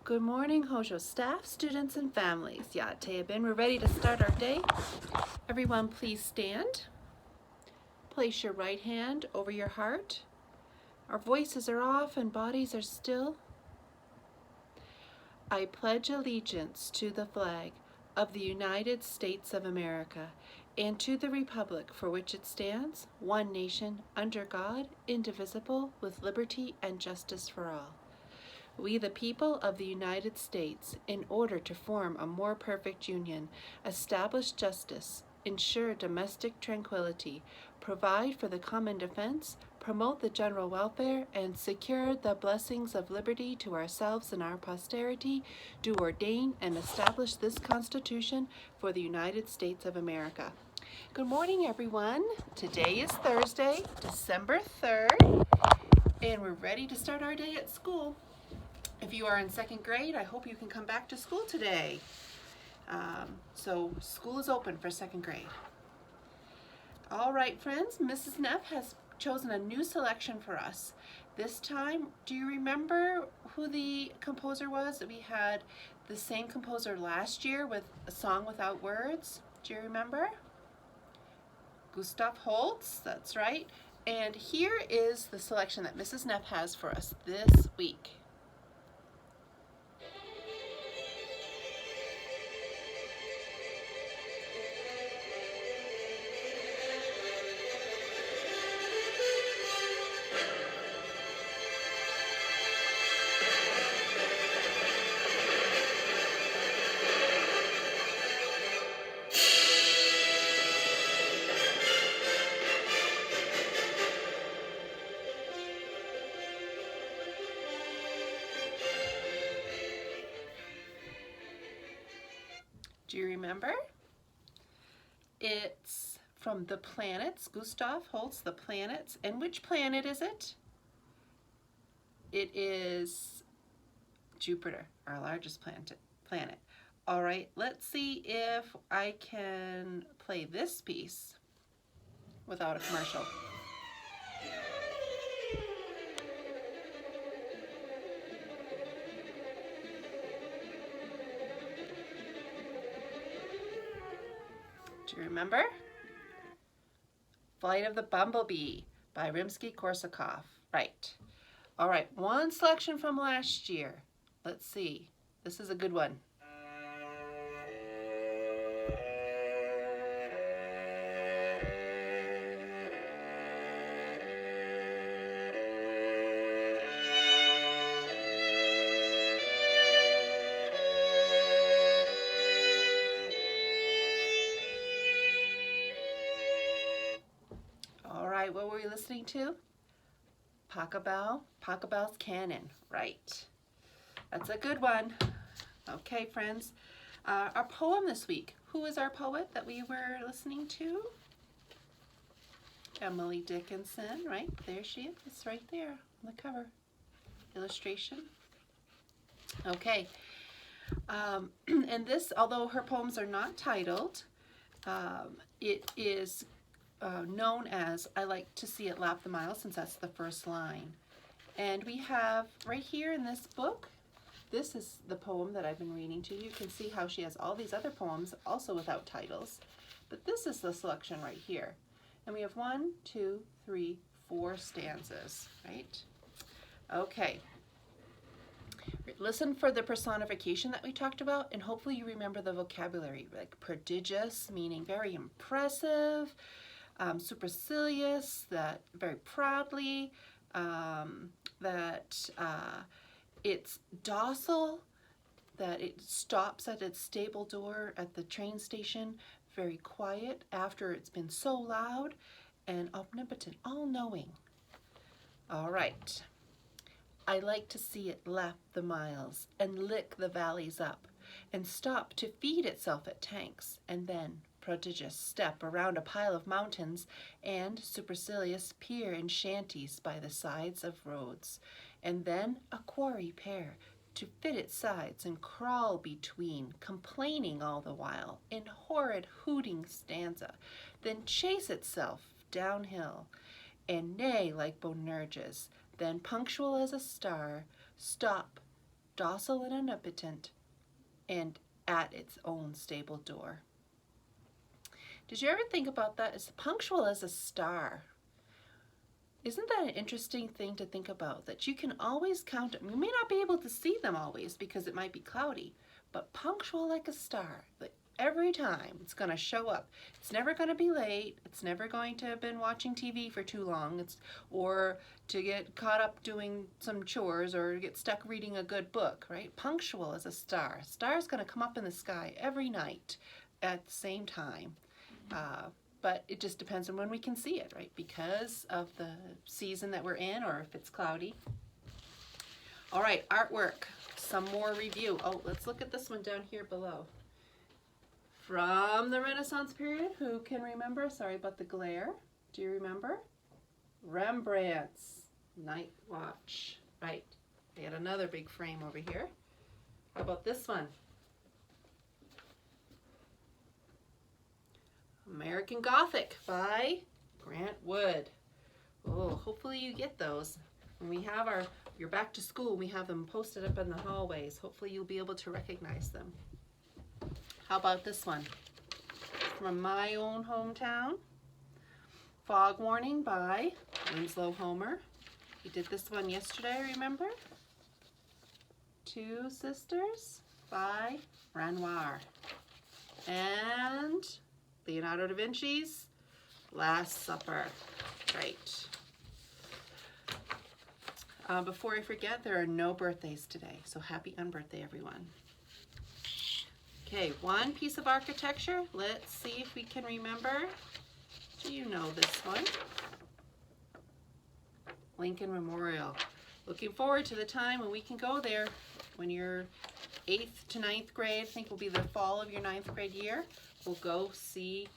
Good morning, Hojo staff, students, and families. Ya'ateyabin, we're ready to start our day. Everyone, please stand. Place your right hand over your heart. Our voices are off and bodies are still. I pledge allegiance to the flag of the United States of America and to the republic for which it stands, one nation, under God, indivisible, with liberty and justice for all. We, the people of the United States, in order to form a more perfect union, establish justice, ensure domestic tranquility, provide for the common defense, promote the general welfare, and secure the blessings of liberty to ourselves and our posterity, do ordain and establish this Constitution for the United States of America. Good morning, everyone. Today is Thursday, December 3rd, and we're ready to start our day at school. If you are in second grade, I hope you can come back to school today. So school is open for second grade. All right, friends, Mrs. Neff has chosen a new selection for us. This time, do you remember who the composer was? We had the same composer last year with A Song Without Words. Do you remember? Gustav Holst, that's right. And here is the selection that Mrs. Neff has for us this week. Do you remember? It's from The Planets, Gustav Holst, The Planets. And which planet is it? It is Jupiter, our largest planet. All right, let's see if I can play this piece without a commercial. Do you remember? Flight of the Bumblebee by Rimsky-Korsakov. Right. All right, one selection from last year. Let's see. This is a good one. What were we listening to? Pachelbel's Canon, right. That's a good one. Okay, friends. Our poem this week. Who is our poet that we were listening to? Emily Dickinson, right? There she is. It's right there on the cover. Illustration. Okay. And this, although her poems are not titled, it is known as I Like to See It Lap the Mile, since that's the first line. And we have right here in this book, this is the poem that I've been reading to you. You can see how she has all these other poems also without titles, but this is the selection right here. And we have 1, 2, 3, 4 stanzas, right? Okay. Listen for the personification that we talked about, and hopefully you remember the vocabulary, like prodigious, meaning very impressive, supercilious, that very proudly, that it's docile, that it stops at its stable door at the train station, very quiet after it's been so loud, and omnipotent, all-knowing. All right. I like to see it lap the miles and lick the valleys up and stop to feed itself at tanks, and then prodigious step around a pile of mountains and supercilious peer in shanties by the sides of roads, and then a quarry pair to fit its sides and crawl between, complaining all the while in horrid hooting stanza, then chase itself downhill and neigh like Boanerges, then punctual as a star, stop docile and omnipotent, and at its own stable door. Did you ever think about that? It's punctual as a star. Isn't that an interesting thing to think about? That you can always count them. You may not be able to see them always because it might be cloudy, but punctual like a star. Like every time it's going to show up. It's never going to be late. It's never going to have been watching TV for too long. Or to get caught up doing some chores or get stuck reading a good book, right? Punctual as a star. Star's going to come up in the sky every night at the same time. But it just depends on when we can see it, right? Because of the season that we're in, or if it's cloudy. All right, artwork. Some more review. Oh, let's look at this one down here below. From the Renaissance period, who can remember? Sorry about the glare. Do you remember? Rembrandt's Night Watch. Right. We had another big frame over here. How about this one? American Gothic by Grant Wood. Oh, hopefully you get those. When we have your back to school, we have them posted up in the hallways. Hopefully you'll be able to recognize them. How about this one? From my own hometown. Fog Warning by Winslow Homer. We did this one yesterday, remember? Two Sisters by Renoir. And Leonardo da Vinci's Last Supper. Right. Before I forget, there are no birthdays today, so happy unbirthday, everyone. Okay, one piece of architecture. Let's see if we can remember. Do you know this one? Lincoln Memorial. Looking forward to the time when we can go there. When you're 8th to 9th grade, I think will be the fall of your 9th grade year. We'll go see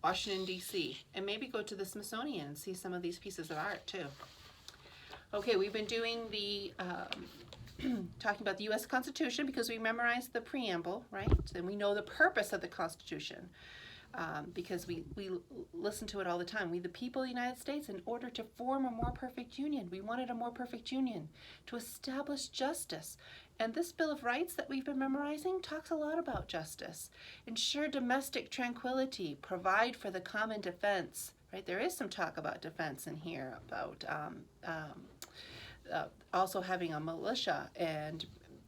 Washington, D.C. and maybe go to the Smithsonian and see some of these pieces of art too. Okay, we've been doing the, talking about the U.S. Constitution because we memorized the preamble, right? And we know the purpose of the Constitution because we listen to it all the time. We, the people of the United States, in order to form a more perfect union, we wanted a more perfect union, to establish justice. And this Bill of Rights that we've been memorizing talks a lot about justice. Ensure domestic tranquility, provide for the common defense, right? There is some talk about defense in here, about also having a militia and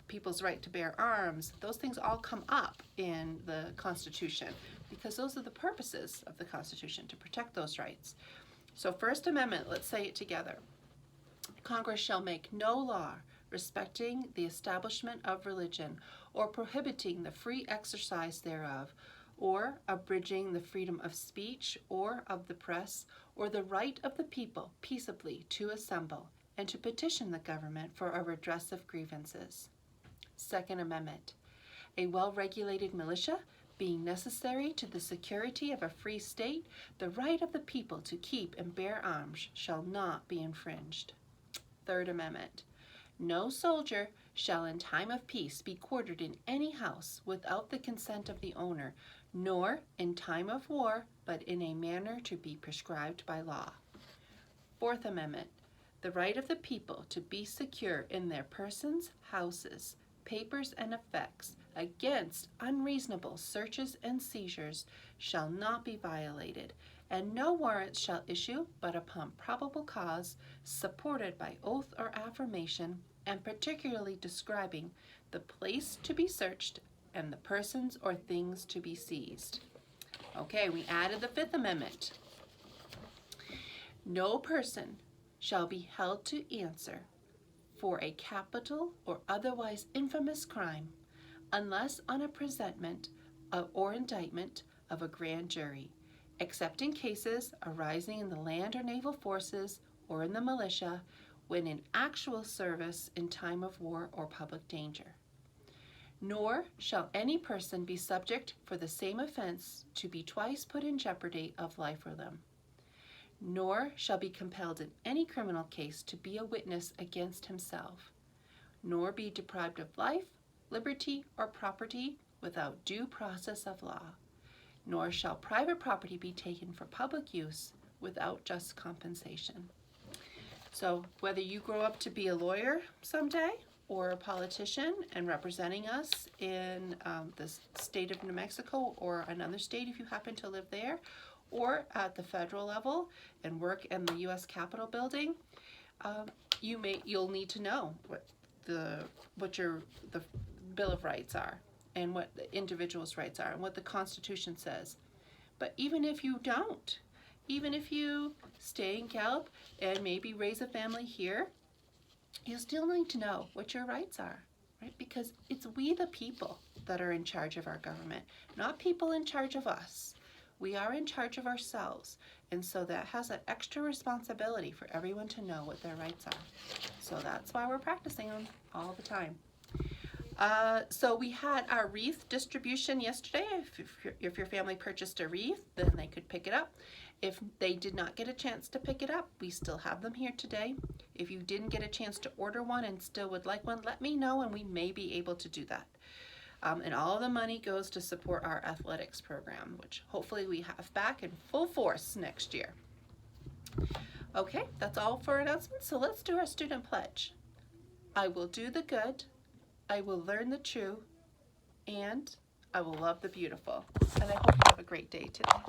people's right to bear arms. Those things all come up in the Constitution because those are the purposes of the Constitution, to protect those rights. So First Amendment, let's say it together. Congress shall make no law respecting the establishment of religion, or prohibiting the free exercise thereof, or abridging the freedom of speech, or of the press, or the right of the people peaceably to assemble, and to petition the government for a redress of grievances. Second Amendment. A well-regulated militia being necessary to the security of a free state, the right of the people to keep and bear arms shall not be infringed. Third Amendment. No soldier shall in time of peace be quartered in any house without the consent of the owner, nor in time of war, but in a manner to be prescribed by law. Fourth Amendment. The right of the people to be secure in their persons, houses, papers, and effects against unreasonable searches and seizures shall not be violated, and no warrants shall issue but upon probable cause, supported by oath or affirmation, and particularly describing the place to be searched and the persons or things to be seized. Okay, we added the Fifth Amendment. No person shall be held to answer for a capital or otherwise infamous crime, unless on a presentment or indictment of a grand jury, except in cases arising in the land or naval forces or in the militia, when in actual service in time of war or public danger. Nor shall any person be subject for the same offense to be twice put in jeopardy of life or limb. Nor shall be compelled in any criminal case to be a witness against himself, nor be deprived of life, liberty, or property without due process of law, nor shall private property be taken for public use without just compensation. So whether you grow up to be a lawyer someday, or a politician and representing us in the state of New Mexico or another state if you happen to live there, or at the federal level and work in the U.S. Capitol building, you'll need to know what the Bill of Rights are and what the individual's rights are and what the Constitution says. But even if you don't, even if you stay in Gallup and maybe raise a family here, you still need to know what your rights are, right? Because it's we the people that are in charge of our government, not people in charge of us. We are in charge of ourselves, and so that has an extra responsibility for everyone to know what their rights are. So that's why we're practicing them all the time. So we had our wreath distribution yesterday. If your family purchased a wreath, then they could pick it up. If they did not get a chance to pick it up, we still have them here today. If you didn't get a chance to order one and still would like one, let me know and we may be able to do that. And all of the money goes to support our athletics program, which hopefully we have back in full force next year. Okay, that's all for announcements. So let's do our student pledge. I will do the good, I will learn the true, and I will love the beautiful. And I hope you have a great day today.